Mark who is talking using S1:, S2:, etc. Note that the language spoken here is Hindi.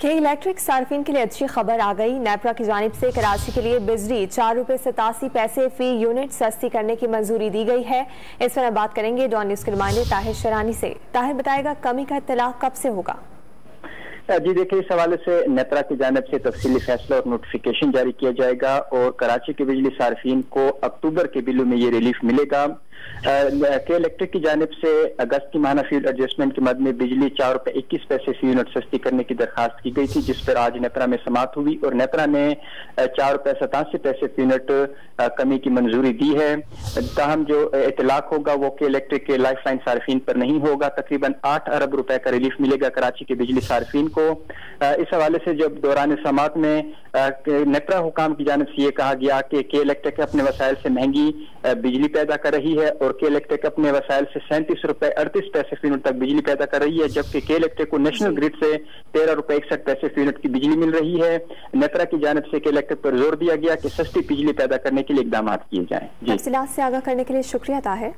S1: के इलेक्ट्रिक सार्फिन के लिए अच्छी खबर आ गई। नेपरा की जानिब से कराची के लिए बिजली 4 रुपये 87 पैसे फी यूनिट सस्ती करने की मंजूरी दी गई है। इस पर बात करेंगे डॉन न्यूज़ के नुमाइंदे ताहिर शरानी से। ताहिर बताएगा कमी का इत्तला कब से होगा?
S2: जी देखिए, इस हवाले से नेपरा की जानिब से तफसीली फैसला और नोटिफिकेशन जारी किया जाएगा और कराची के बिजली सार्फिन को अक्टूबर के बिलों में ये रिलीफ मिलेगा। के इलेक्ट्रिक की जानिब से अगस्त की माना फ्यूल एडजस्टमेंट के मद में बिजली 4 रुपये 21 पैसे फी यूनिट सस्ती करने की दरखास्त की गई थी, जिस पर आज नेपरा में समाअत हुई और नेपरा ने 4 रुपये 87 पैसे फी यूनिट कमी की मंजूरी दी है। ताहम जो इतलाक होगा वो के इलेक्ट्रिक के लाइफ लाइन सार्फिन पर नहीं होगा। तकरीबन 8 अरब रुपए का रिलीफ मिलेगा कराची के बिजली सार्फिन को। इस हवाले से जब दौरान समाअत में नेपरा हुकाम की जानिब से ये कहा गया कि के इलेक्ट्रिक अपने वसाइल से महंगी बिजली पैदा कर रही है और के इलेक्ट्रिक अपने वसाइल से 37 रुपए 38 पैसे फी यूनिट तक बिजली पैदा कर रही है, जबकि के इलेक्ट्रिक को नेशनल ग्रिड से 13 रुपए 61 पैसे फी यूनिट की बिजली मिल रही है। नेपरा की जानिब से के इलेक्ट्रिक पर जोर दिया गया कि सस्ती बिजली पैदा करने के लिए इकदाम किए जाएं।
S1: तफसीलात से आगाह करने के लिए शुक्रिया ताहिर।